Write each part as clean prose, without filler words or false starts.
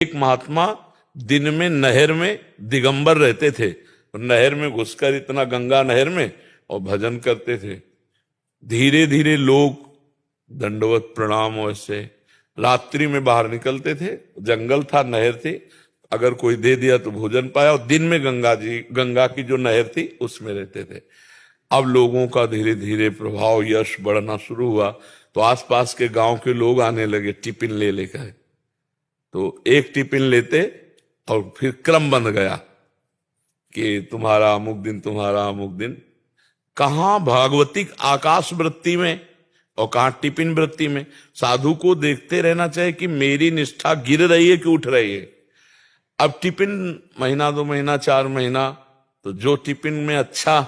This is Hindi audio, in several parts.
एक महात्मा दिन में नहर में दिगंबर रहते थे, नहर में घुसकर इतना गंगा नहर में और भजन करते थे। धीरे धीरे लोग दंडवत प्रणाम वैसे रात्रि में बाहर निकलते थे, जंगल था, नहर थी, अगर कोई दे दिया तो भोजन पाया, और दिन में गंगा की जो नहर थी उसमें रहते थे। अब लोगों का धीरे धीरे प्रभाव यश बढ़ना शुरू हुआ, तो आसपास के गांव के लोग आने लगे टिफिन ले लेकर। तो एक टिफिन लेते और फिर क्रम बन गया कि तुम्हारा अमुक दिन, तुम्हारा अमुक दिन। कहां भागवतिक आकाश वृत्ति में और कहां टिफिन वृत्ति में। साधु को देखते रहना चाहिए कि मेरी निष्ठा गिर रही है कि उठ रही है। अब टिफिन महीना 2 महीना 4 महीना, तो जो टिफिन में अच्छा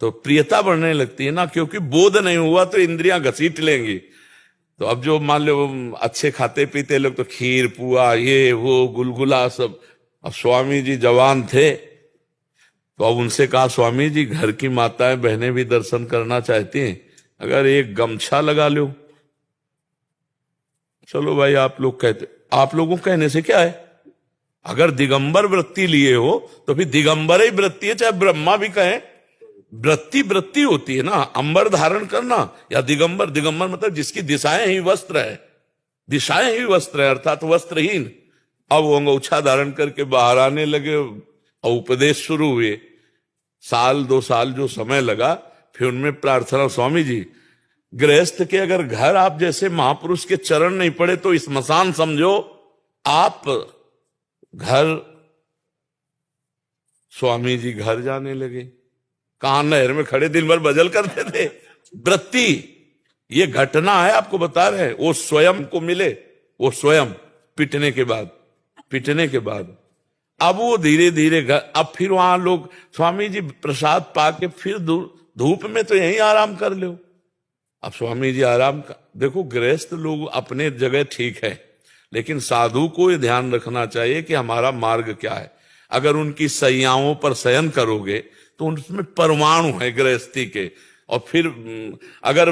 तो प्रियता बढ़ने लगती है ना, क्योंकि बोध नहीं हुआ तो इंद्रियां घसीट लेंगी। तो अब जो मान लो अच्छे खाते पीते लोग तो खीर पुआ ये वो गुलगुला सब। अब स्वामी जी जवान थे तो अब उनसे कहा, स्वामी जी घर की माताएं बहनें भी दर्शन करना चाहती हैं, अगर एक गमछा लगा लो। चलो भाई, आप लोग कहते, आप लोगों कहने से क्या है, अगर दिगंबर वृत्ति लिए हो तो फिर दिगंबर ही वृत्ति है, चाहे ब्रह्मा भी कहें। वृत्ति वृत्ति होती है ना, अंबर धारण करना या दिगंबर। दिगंबर मतलब जिसकी दिशाएं ही वस्त्र है, दिशाएं ही वस्त्र है, अर्थात वस्त्रहीन। अब वो अंगोछा धारण करके बाहर आने लगे और उपदेश शुरू हुए। 1-2 साल जो समय लगा, फिर उनमें प्रार्थना, स्वामी जी गृहस्थ के अगर घर आप जैसे महापुरुष के चरण नहीं पड़े तो स्मशान समझो आप घर। स्वामी जी घर जाने लगे। कहां नहर में खड़े दिन भर भजन करते थे। वृत्ति, ये घटना है, आपको बता रहे हैं। वो स्वयं को मिले, वो स्वयं पिटने के बाद अब वो धीरे धीरे अब फिर वहां लोग, स्वामी जी प्रसाद पाके फिर धूप में तो यहीं आराम कर लो। अब स्वामी जी आराम का, देखो गृहस्थ लोग अपने जगह ठीक है, लेकिन साधु को ये ध्यान रखना चाहिए कि हमारा मार्ग क्या है। अगर उनकी सैयाओं पर शयन करोगे तो उनमें परमाणु है गृहस्थी के, और फिर अगर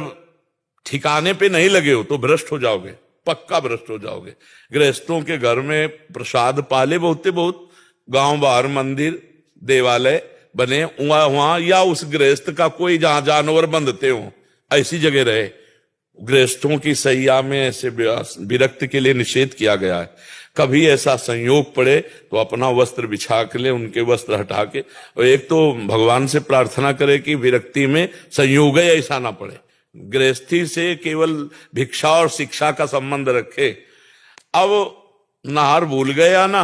ठिकाने पे नहीं लगे हो तो भ्रष्ट हो जाओगे, पक्का भ्रष्ट हो जाओगे। गृहस्थों के घर में प्रसाद पाले बहुत गांव बाहर मंदिर देवालय बने, वहां या उस गृहस्थ का कोई जहां जानवर बंधते हो ऐसी जगह रहे। गृहस्थों की सैया में ऐसे विरक्त के लिए निषेध किया गया है। कभी ऐसा संयोग पड़े तो अपना वस्त्र बिछा के ले, उनके वस्त्र हटा के, और एक तो भगवान से प्रार्थना करे कि विरक्ति में संयोग ऐसा ना पड़े। गृहस्थी से केवल भिक्षा और शिक्षा का संबंध रखे। अब नहार भूल गया ना,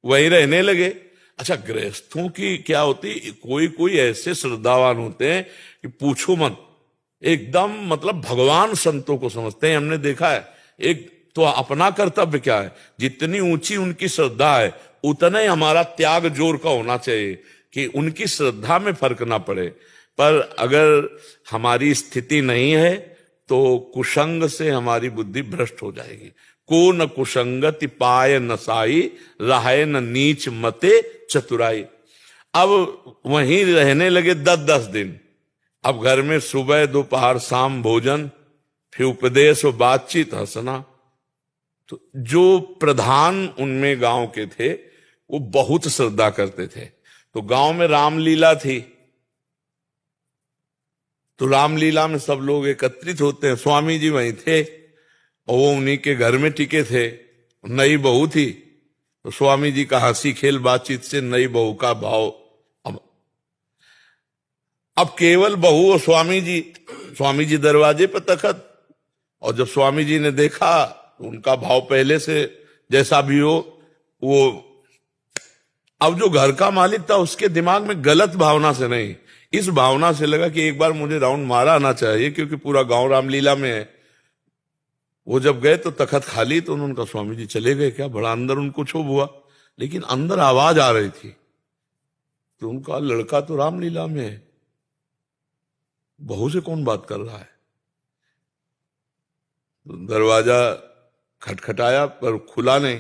वहीं रहने लगे। अच्छा, गृहस्थों की क्या होती, कोई ऐसे श्रद्धावान होते हैं कि पूछो मत, एकदम मतलब भगवान संतों को समझते हैं। हमने देखा है, एक तो अपना कर्तव्य क्या है, जितनी ऊंची उनकी श्रद्धा है उतना ही हमारा त्याग जोर का होना चाहिए कि उनकी श्रद्धा में फर्क ना पड़े। पर अगर हमारी स्थिति नहीं है तो कुसंग से हमारी बुद्धि भ्रष्ट हो जाएगी। को न कुसंगति पाय न साई, रहे न नीच मते चतुराई। अब वहीं रहने लगे 10-10 दिन। अब घर में सुबह दोपहर शाम भोजन, फिर उपदेश और बातचीत, हंसना। तो जो प्रधान उनमें गांव के थे वो बहुत श्रद्धा करते थे। तो गांव में रामलीला थी, तो रामलीला में सब लोग एकत्रित होते हैं। स्वामी जी वहीं थे और वो उन्हीं के घर में टिके थे। नई बहू थी तो स्वामी जी का हंसी खेल बातचीत से नई बहू का भाव। अब केवल बहू और स्वामी जी दरवाजे पर तखत, और जब स्वामी जी ने देखा तो उनका भाव पहले से जैसा भी हो वो। अब जो घर का मालिक था उसके दिमाग में गलत भावना से नहीं, इस भावना से लगा कि एक बार मुझे राउंड मारा आना चाहिए, क्योंकि पूरा गांव रामलीला में है। वो जब गए तो तखत खाली, तो उन्होंने कहा, स्वामी जी चले गए क्या? बड़ा अंदर उनको क्षोभ हुआ, लेकिन अंदर आवाज आ रही थी। तो उनका लड़का तो रामलीला में है, बहू से कौन बात कर रहा है? तो दरवाजा खटखटाया पर खुला नहीं।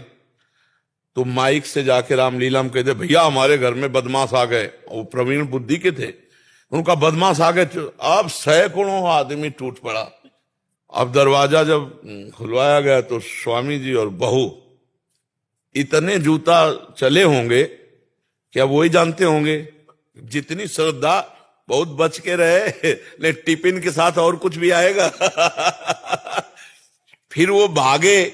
तो माइक से जाके रामलीला में कहते, भैया हमारे घर में बदमाश आ गए। वो प्रवीण बुद्धि के थे, उनका बदमाश आ गए। अब सैकड़ों आदमी टूट पड़ा। अब दरवाजा जब खुलवाया गया तो स्वामी जी और बहू इतने जूता चले होंगे क्या वही जानते होंगे, जितनी श्रद्धा, बहुत बच के रहे नहीं टिफिन के साथ और कुछ भी आएगा। फिर वो भागे,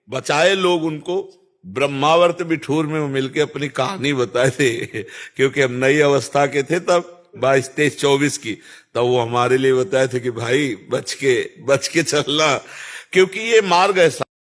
बचाए लोग उनको। ब्रह्मावर्त बिठूर में वो मिलके अपनी कहानी बताए थे, क्योंकि हम नई अवस्था के थे तब, 22, 23, 24 की। तब वो हमारे लिए बताए थे कि भाई बच के चलना, क्योंकि ये मार्ग ऐसा